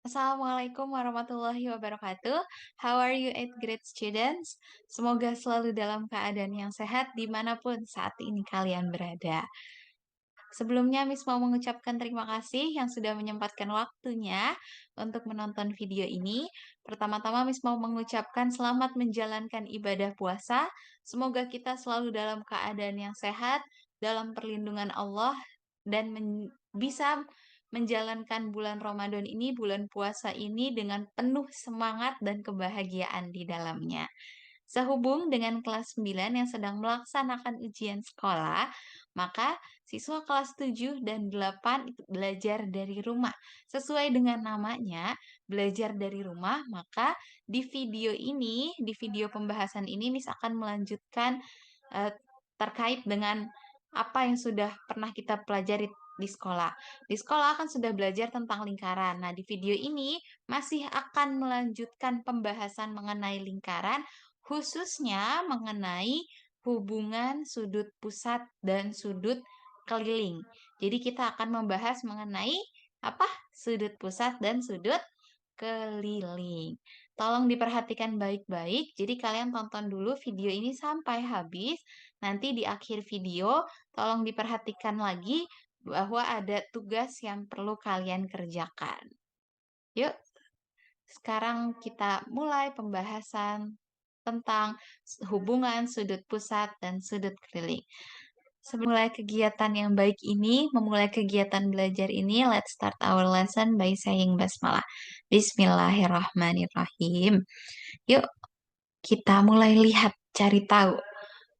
Assalamualaikum warahmatullahi wabarakatuh. How are you, eighth grade students? Semoga selalu dalam keadaan yang sehat dimanapun saat ini kalian berada. Sebelumnya, Miss mau mengucapkan terima kasih yang sudah menyempatkan waktunya untuk menonton video ini. Pertama-tama, Miss mau mengucapkan selamat menjalankan ibadah puasa. Semoga kita selalu dalam keadaan yang sehat, dalam perlindungan Allah, dan bisa menjalankan bulan Ramadan ini, bulan puasa ini dengan penuh semangat dan kebahagiaan di dalamnya. Sehubung dengan kelas 9 yang sedang melaksanakan ujian sekolah, maka siswa kelas 7 dan 8 itu belajar dari rumah. Sesuai dengan namanya, belajar dari rumah, maka di video ini, di video pembahasan ini, Miss akan melanjutkan eh, terkait dengan apa yang sudah pernah kita pelajari di sekolah. Di sekolah kan sudah belajar tentang lingkaran. Nah, di video ini masih akan melanjutkan pembahasan mengenai lingkaran, khususnya mengenai hubungan sudut pusat dan sudut keliling. Jadi kita akan membahas mengenai apa? Sudut pusat dan sudut keliling. Tolong diperhatikan baik-baik. Jadi kalian tonton dulu video ini sampai habis. Nanti di akhir video tolong diperhatikan lagi bahwa ada tugas yang perlu kalian kerjakan. Yuk, sekarang kita mulai pembahasan tentang hubungan sudut pusat dan sudut keliling. Sebelum mulai kegiatan yang baik ini, memulai kegiatan belajar ini, let's start our lesson by saying basmalah. Bismillahirrahmanirrahim. Yuk, kita mulai lihat, cari tahu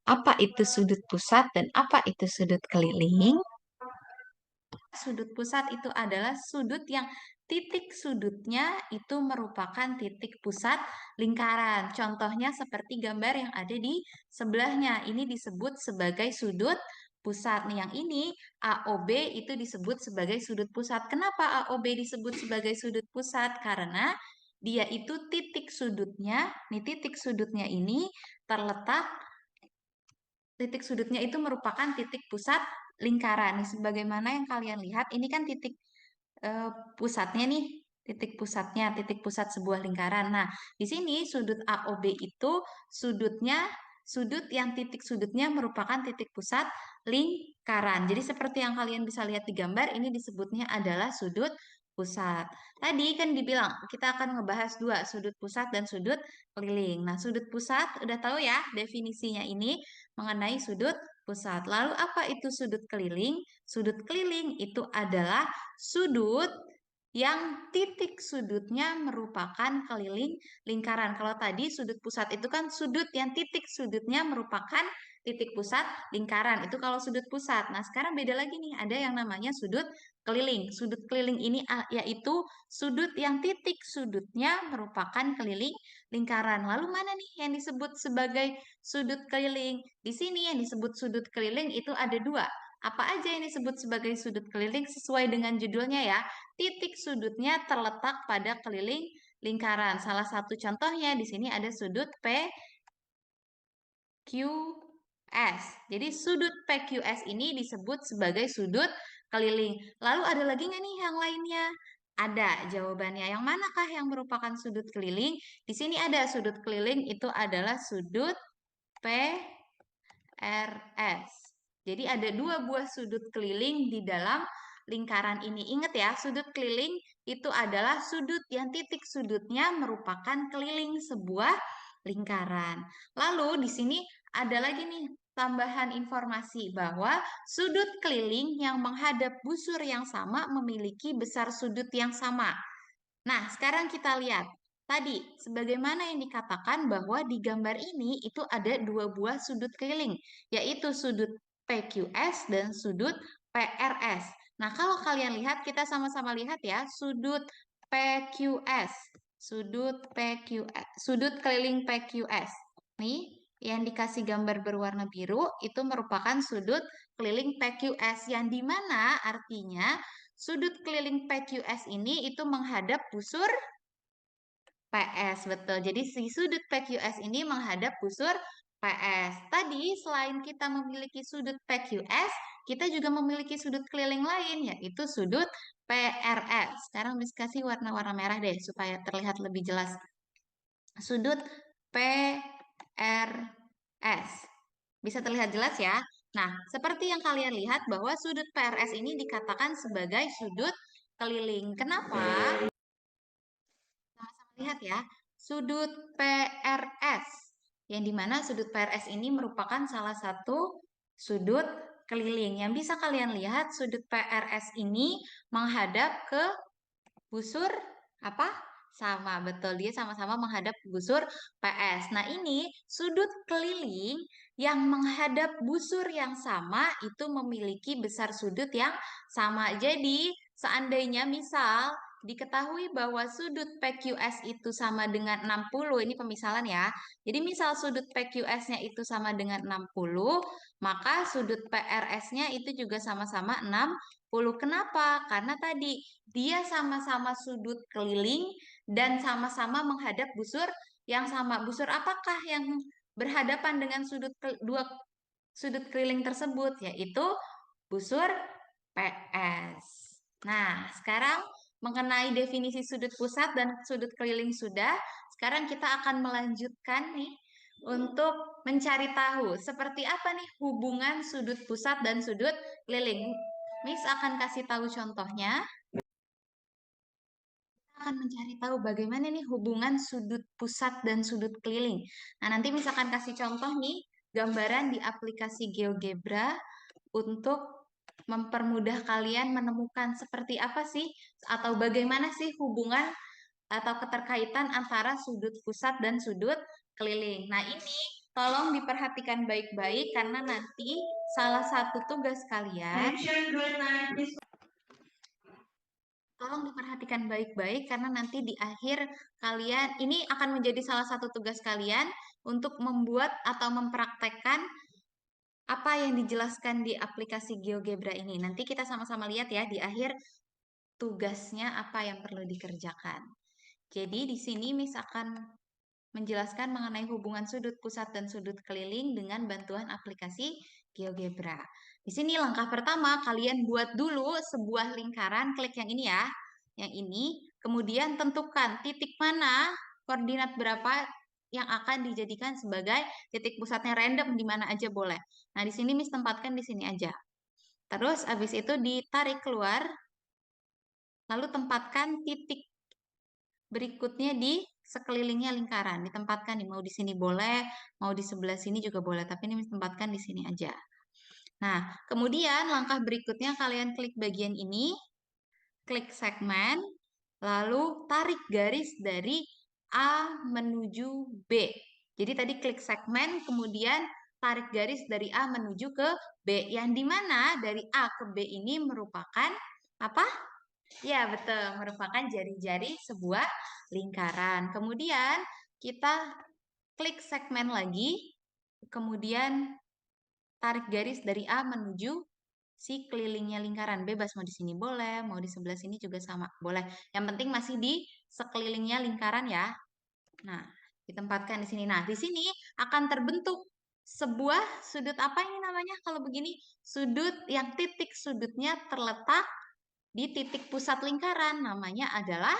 apa itu sudut pusat dan apa itu sudut keliling. Sudut pusat itu adalah sudut yang titik sudutnya itu merupakan titik pusat lingkaran. Contohnya seperti gambar yang ada di sebelahnya. Ini disebut sebagai sudut pusat. Nih, yang ini AOB itu disebut sebagai sudut pusat. Kenapa AOB disebut sebagai sudut pusat? Karena dia itu titik sudutnya, nih titik sudutnya ini terletak, titik sudutnya itu merupakan titik pusat lingkaran. Nih, sebagaimana yang kalian lihat, ini kan titik eh, pusatnya nih, titik pusatnya, titik pusat sebuah lingkaran. Nah, di sini sudut AOB itu sudutnya, sudut yang titik sudutnya merupakan titik pusat lingkaran. Jadi seperti yang kalian bisa lihat di gambar, ini disebutnya adalah sudut pusat. Tadi kan dibilang kita akan ngebahas dua, sudut pusat dan sudut keliling. Nah, sudut pusat udah tahu ya definisinya ini mengenai sudut pusat. Lalu apa itu sudut keliling? Sudut keliling itu adalah sudut yang titik sudutnya merupakan keliling lingkaran. Kalau tadi sudut pusat itu kan sudut yang titik sudutnya merupakan titik pusat lingkaran. Itu kalau sudut pusat. Nah, sekarang beda lagi nih. Ada yang namanya sudut keliling. Sudut keliling ini yaitu sudut yang titik sudutnya merupakan keliling lingkaran. Lalu mana nih yang disebut sebagai sudut keliling? Di sini yang disebut sudut keliling itu ada dua. Apa aja yang disebut sebagai sudut keliling sesuai dengan judulnya ya? Titik sudutnya terletak pada keliling lingkaran. Salah satu contohnya di sini ada sudut PQS. Jadi sudut PQS ini disebut sebagai sudut keliling. Lalu ada lagi nggak nih yang lainnya? Ada jawabannya. Yang manakah yang merupakan sudut keliling? Di sini ada sudut keliling itu adalah sudut PRS. Jadi ada dua buah sudut keliling di dalam lingkaran ini. Ingat ya, sudut keliling itu adalah sudut yang titik sudutnya merupakan keliling sebuah lingkaran. Lalu di sini ada lagi nih tambahan informasi bahwa sudut keliling yang menghadap busur yang sama memiliki besar sudut yang sama. Nah, sekarang kita lihat. Tadi, sebagaimana yang dikatakan bahwa di gambar ini itu ada dua buah sudut keliling, yaitu sudut PQS dan sudut PRS. Nah, kalau kalian lihat, kita sama-sama lihat ya, sudut PQS, sudut PQS, sudut keliling PQS. Nih, yang dikasih gambar berwarna biru itu merupakan sudut keliling PQS, yang dimana artinya sudut keliling PQS ini itu menghadap busur PS, betul. Jadi si sudut PQS ini menghadap busur PS. Tadi selain kita memiliki sudut PQS, kita juga memiliki sudut keliling lain, yaitu sudut PRS. Sekarang Miss kasih warna-warna merah deh, supaya terlihat lebih jelas. Sudut PRS. Bisa terlihat jelas ya? Nah, seperti yang kalian lihat bahwa sudut PRS ini dikatakan sebagai sudut keliling. Kenapa? Sama-sama lihat ya, sudut PRS. Yang dimana sudut PRS ini merupakan salah satu sudut keliling. Yang bisa kalian lihat, sudut PRS ini menghadap ke busur apa? Sama, betul. Dia sama-sama menghadap busur PS. Nah, ini sudut keliling yang menghadap busur yang sama itu memiliki besar sudut yang sama. Jadi, seandainya misal diketahui bahwa sudut PQS itu sama dengan 60, ini pemisalan ya. Jadi, misal sudut PQS-nya itu sama dengan 60, maka sudut PRS-nya itu juga sama-sama 60. Kenapa? Karena tadi dia sama-sama sudut keliling dan sama-sama menghadap busur yang sama. Busur apakah yang berhadapan dengan dua sudut keliling tersebut? Yaitu busur PS. Nah, sekarang mengenai definisi sudut pusat dan sudut keliling sudah. Sekarang kita akan melanjutkan nih untuk mencari tahu seperti apa nih hubungan sudut pusat dan sudut keliling. Miss akan kasih tahu contohnya. Akan mencari tahu bagaimana nih hubungan sudut pusat dan sudut keliling. Nah, nanti misalkan kasih contoh nih, gambaran di aplikasi GeoGebra untuk mempermudah kalian menemukan seperti apa sih atau bagaimana sih hubungan atau keterkaitan antara sudut pusat dan sudut keliling. Nah, ini tolong diperhatikan baik-baik karena nanti salah satu tugas kalian tolong diperhatikan baik-baik karena nanti di akhir kalian ini akan menjadi salah satu tugas kalian untuk membuat atau mempraktekkan apa yang dijelaskan di aplikasi GeoGebra ini. Nanti kita sama-sama lihat ya di akhir tugasnya apa yang perlu dikerjakan. Jadi di sini Miss akan menjelaskan mengenai hubungan sudut pusat dan sudut keliling dengan bantuan aplikasi GeoGebra. Di sini langkah pertama, kalian buat dulu sebuah lingkaran, klik yang ini ya, yang ini, kemudian tentukan titik mana, koordinat berapa yang akan dijadikan sebagai titik pusatnya random di mana aja boleh. Nah, di sini Miss tempatkan di sini aja. Terus habis itu ditarik keluar, lalu tempatkan titik berikutnya di sekelilingnya lingkaran. Ditempatkan nih, mau di sini boleh, mau di sebelah sini juga boleh, tapi ini ditempatkan di sini aja. Nah, kemudian langkah berikutnya kalian klik bagian ini, klik segmen, lalu tarik garis dari A menuju B. Jadi tadi klik segmen, kemudian tarik garis dari A menuju ke B. Yang dimana dari A ke B ini merupakan apa? Ya, betul. Merupakan jari-jari sebuah lingkaran. Kemudian kita klik segmen lagi, kemudian tarik garis dari A menuju si kelilingnya lingkaran. Bebas mau di sini boleh, mau di sebelah sini juga sama boleh. Yang penting masih di sekelilingnya lingkaran ya. Nah, ditempatkan di sini. Nah, di sini akan terbentuk sebuah sudut apa ini namanya kalau begini? Sudut yang titik sudutnya terletak di titik pusat lingkaran. Namanya adalah,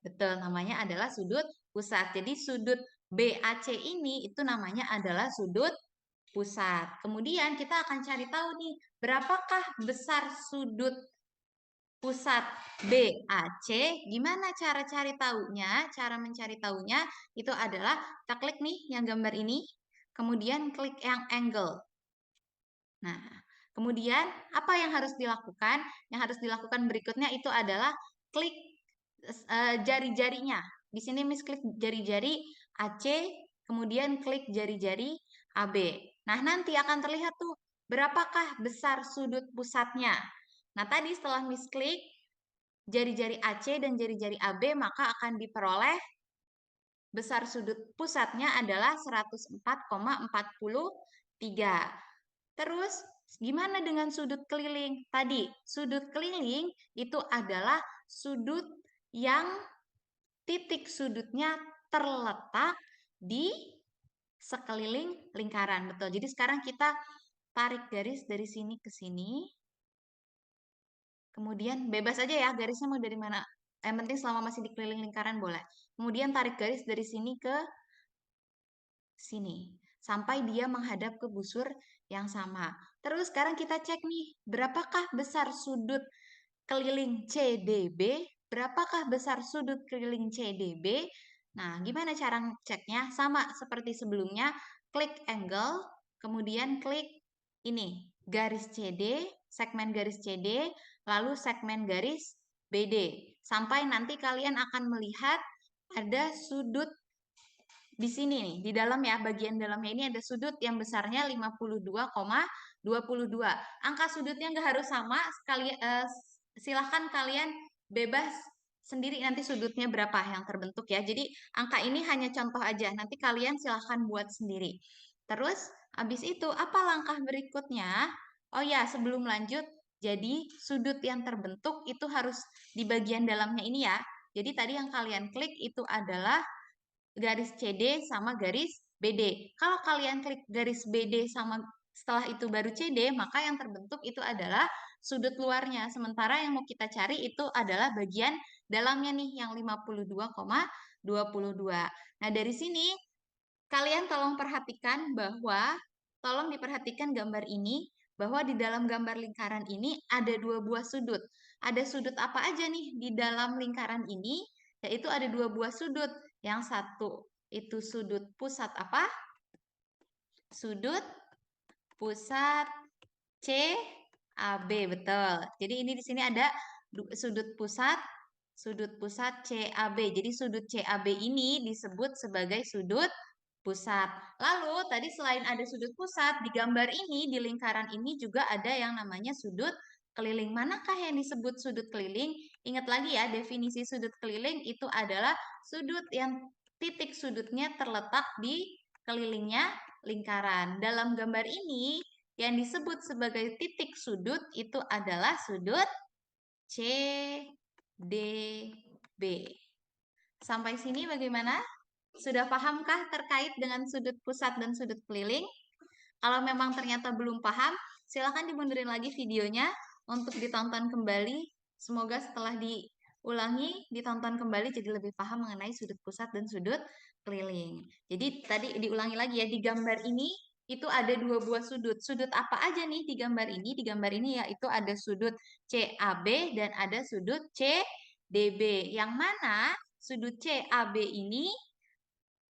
betul, namanya adalah sudut pusat. Jadi sudut BAC ini itu namanya adalah sudut pusat. Kemudian kita akan cari tahu nih, berapakah besar sudut pusat BAC? Gimana cara cari tahunya? Cara mencari tahunya itu adalah kita klik nih yang gambar ini, kemudian klik yang angle. Nah, kemudian apa yang harus dilakukan? Yang harus dilakukan berikutnya itu adalah klik jari-jarinya. Di sini Miss klik jari-jari AC, kemudian klik jari-jari AB. Nah, nanti akan terlihat tuh berapakah besar sudut pusatnya. Nah, tadi setelah Miss klik jari-jari AC dan jari-jari AB, maka akan diperoleh besar sudut pusatnya adalah 104,43. Terus, gimana dengan sudut keliling? Tadi, sudut keliling itu adalah sudut yang titik sudutnya terletak di sekeliling lingkaran. Betul. Jadi sekarang kita tarik garis dari sini ke sini. Kemudian bebas aja ya garisnya mau dari mana. Yang penting selama masih di keliling lingkaran boleh. Kemudian tarik garis dari sini ke sini. Sampai dia menghadap ke busur yang sama. Terus sekarang kita cek nih, berapakah besar sudut keliling CDB? Berapakah besar sudut keliling CDB? Nah, gimana cara ceknya? Sama seperti sebelumnya, klik angle, kemudian klik ini, garis CD, segmen garis CD, lalu segmen garis BD. Sampai nanti kalian akan melihat ada sudut di sini nih, di dalam ya, bagian dalamnya ini ada sudut yang besarnya 52,22. Angka sudutnya nggak harus sama, silahkan kalian bebas sendiri nanti sudutnya berapa yang terbentuk ya. Jadi angka ini hanya contoh aja, nanti kalian silahkan buat sendiri. Terus habis itu apa langkah berikutnya? Oh ya, sebelum lanjut, jadi sudut yang terbentuk itu harus di bagian dalamnya ini ya. Jadi tadi yang kalian klik itu adalah garis CD sama garis BD. Kalau kalian klik garis BD sama setelah itu baru CD, maka yang terbentuk itu adalah sudut luarnya. Sementara yang mau kita cari itu adalah bagian dalamnya nih yang 52,22. Nah, dari sini kalian tolong diperhatikan gambar ini bahwa di dalam gambar lingkaran ini ada dua buah sudut. Ada sudut apa aja nih di dalam lingkaran ini? Yaitu ada dua buah sudut. Yang satu itu sudut pusat apa? Sudut pusat CAB, betul. Jadi ini di sini ada sudut pusat CAB. Jadi sudut CAB ini disebut sebagai sudut pusat. Lalu tadi selain ada sudut pusat, di gambar ini, di lingkaran ini juga ada yang namanya sudut keliling. Manakah yang disebut sudut keliling? Ingat lagi ya, definisi sudut keliling itu adalah sudut yang titik sudutnya terletak di kelilingnya lingkaran. Dalam gambar ini, yang disebut sebagai titik sudut itu adalah sudut CDB. Sampai sini bagaimana? Sudah pahamkah terkait dengan sudut pusat dan sudut keliling? Kalau memang ternyata belum paham, silakan dimundurin lagi videonya untuk ditonton kembali. Semoga setelah diulangi, ditonton kembali jadi lebih paham mengenai sudut pusat dan sudut keliling. Jadi tadi diulangi lagi ya, di gambar ini itu ada dua buah sudut. Sudut apa aja nih di gambar ini? Di gambar ini yaitu ada sudut CAB dan ada sudut CDB. Yang mana sudut CAB ini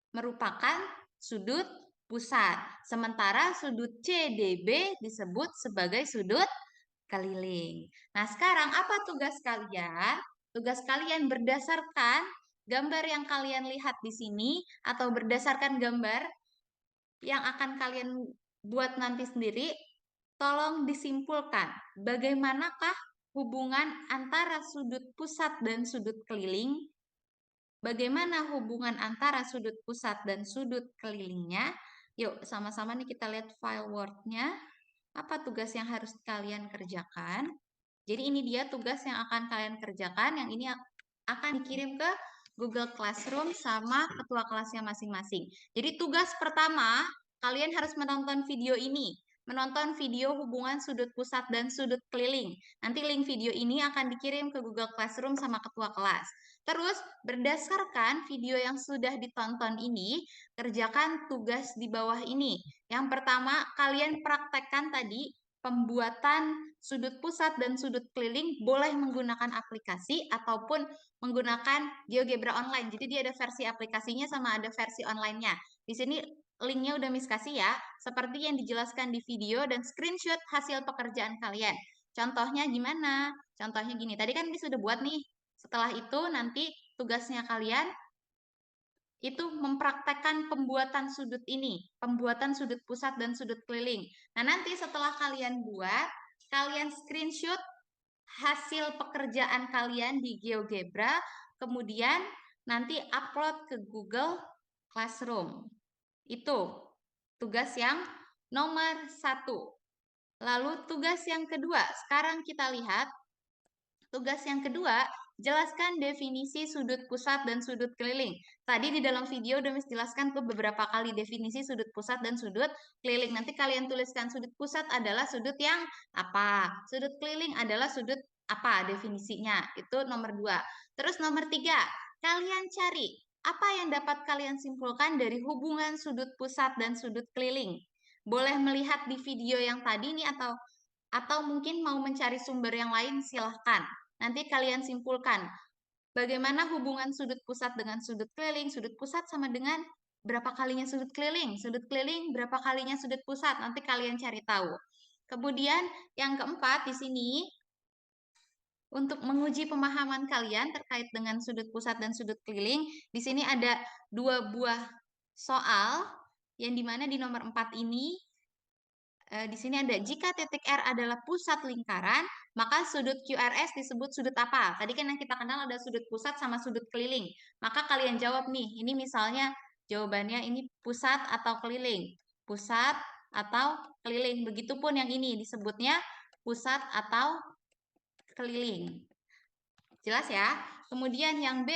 merupakan sudut pusat. Sementara sudut CDB disebut sebagai sudut keliling. Nah, sekarang apa tugas kalian? Tugas kalian berdasarkan gambar yang kalian lihat di sini atau berdasarkan gambar yang akan kalian buat nanti sendiri, tolong disimpulkan bagaimanakah hubungan antara sudut pusat dan sudut keliling. Bagaimana hubungan antara sudut pusat dan sudut kelilingnya? Yuk, sama-sama nih kita lihat file Word-nya. Apa tugas yang harus kalian kerjakan? Jadi ini dia tugas yang akan kalian kerjakan. Yang ini akan dikirim ke Google Classroom sama ketua kelasnya masing-masing. Jadi tugas pertama, kalian harus menonton video ini. Menonton video hubungan sudut pusat dan sudut keliling. Nanti link video ini akan dikirim ke Google Classroom sama ketua kelas. Terus, berdasarkan video yang sudah ditonton ini, kerjakan tugas di bawah ini. Yang pertama, kalian praktekkan tadi pembuatan sudut pusat dan sudut keliling boleh menggunakan aplikasi ataupun menggunakan GeoGebra online. Jadi dia ada versi aplikasinya sama ada versi online-nya. Di sini linknya udah Miss kasih ya, seperti yang dijelaskan di video dan screenshot hasil pekerjaan kalian. Contohnya gimana? Contohnya gini, tadi kan Miss sudah buat nih. Setelah itu nanti tugasnya kalian itu mempraktekkan pembuatan sudut ini, pembuatan sudut pusat dan sudut keliling. Nah, nanti setelah kalian buat, kalian screenshot hasil pekerjaan kalian di GeoGebra, kemudian nanti upload ke Google Classroom. Itu tugas yang nomor 1. Lalu tugas yang kedua, sekarang kita lihat tugas yang kedua Jelaskan definisi sudut pusat dan sudut keliling. Tadi di dalam video udah Miss jelaskan tuh beberapa kali definisi sudut pusat dan sudut keliling. Nanti kalian tuliskan sudut pusat adalah sudut yang apa, sudut keliling adalah sudut apa definisinya. Itu nomor 2. Terus nomor 3, kalian cari apa yang dapat kalian simpulkan dari hubungan sudut pusat dan sudut keliling. Boleh melihat di video yang tadi nih atau mungkin mau mencari sumber yang lain silahkan. Nanti kalian simpulkan bagaimana hubungan sudut pusat dengan sudut keliling. Sudut pusat sama dengan berapa kalinya sudut keliling berapa kalinya sudut pusat. Nanti kalian cari tahu. Kemudian yang keempat di sini untuk menguji pemahaman kalian terkait dengan sudut pusat dan sudut keliling, di sini ada 2 buah soal yang dimana di nomor 4 ini di sini ada jika titik R adalah pusat lingkaran, maka sudut QRS disebut sudut apa? Tadi kan yang kita kenal ada sudut pusat sama sudut keliling. Maka kalian jawab nih, ini misalnya jawabannya ini pusat atau keliling. Pusat atau keliling. Begitupun yang ini disebutnya pusat atau keliling. Jelas ya? Kemudian yang B,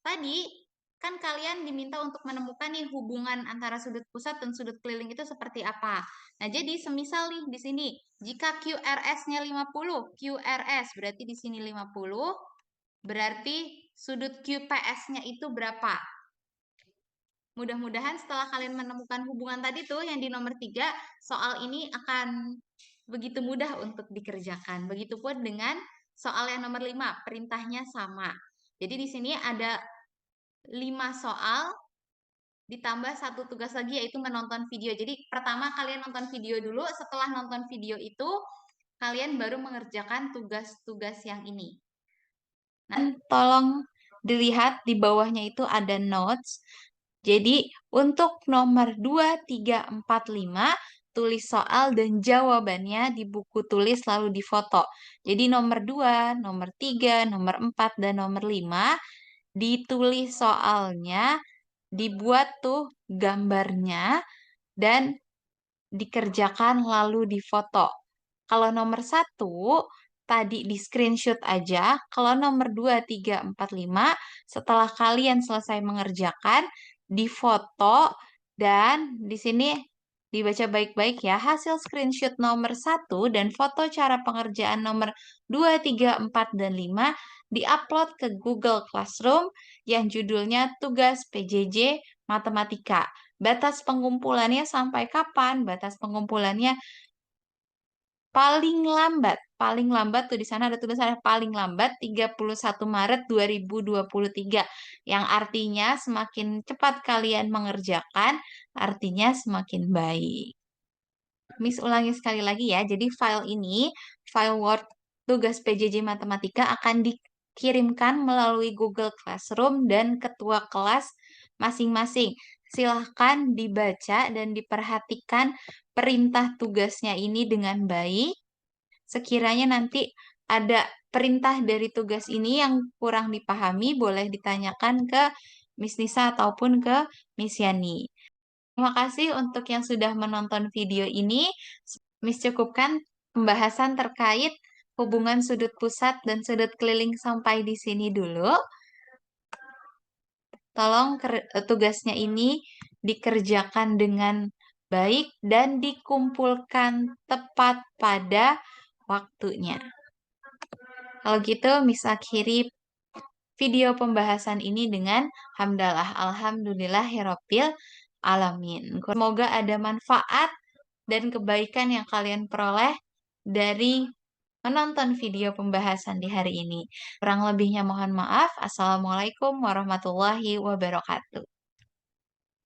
tadi kan kalian diminta untuk menemukan nih hubungan antara sudut pusat dan sudut keliling itu seperti apa. Nah, jadi semisal nih di sini, jika QRS-nya 50, QRS berarti di sini 50, berarti sudut QPS-nya itu berapa? Mudah-mudahan setelah kalian menemukan hubungan tadi tuh yang di nomor 3, soal ini akan begitu mudah untuk dikerjakan. Begitupun dengan soal yang nomor 5, perintahnya sama. Jadi di sini ada 5 soal ditambah 1 tugas lagi yaitu menonton video. Jadi pertama kalian nonton video dulu, setelah nonton video itu kalian baru mengerjakan tugas-tugas yang ini. Nah, tolong dilihat di bawahnya itu ada notes. Jadi untuk nomor 2, 3, 4, 5 tulis soal dan jawabannya di buku tulis lalu difoto. Jadi nomor 2, nomor 3, nomor 4, dan nomor 5 ditulis soalnya, dibuat tuh gambarnya, dan dikerjakan lalu difoto. Kalau nomor 1, tadi di screenshot aja. Kalau nomor 2, 3, 4, 5, setelah kalian selesai mengerjakan, difoto, dan di sini dibaca baik-baik ya. Hasil screenshot nomor 1 dan foto cara pengerjaan nomor 2, 3, 4, dan 5 diupload ke Google Classroom yang judulnya Tugas PJJ Matematika. Batas pengumpulannya sampai kapan? Batas pengumpulannya paling lambat tuh di sana ada tulisannya paling lambat 31 Maret 2023. Yang artinya semakin cepat kalian mengerjakan, artinya semakin baik. Miss ulangi sekali lagi ya. Jadi file ini, file Word tugas PJJ Matematika akan dikirimkan melalui Google Classroom dan ketua kelas masing-masing. Silahkan dibaca dan diperhatikan perintah tugasnya ini dengan baik. Sekiranya nanti ada perintah dari tugas ini yang kurang dipahami, boleh ditanyakan ke Miss Nisa ataupun ke Miss Yani. Terima kasih untuk yang sudah menonton video ini. Miss cukupkan pembahasan terkait hubungan sudut pusat dan sudut keliling sampai di sini dulu. Tolong tugasnya ini dikerjakan dengan baik dan dikumpulkan tepat pada waktunya. Kalau gitu, Miss akhiri video pembahasan ini dengan hamdalah alhamdulillahirabbil alamin. Semoga ada manfaat dan kebaikan yang kalian peroleh dari menonton video pembahasan di hari ini. Kurang lebihnya mohon maaf. Assalamualaikum warahmatullahi wabarakatuh.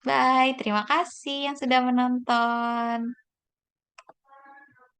Bye, terima kasih yang sudah menonton.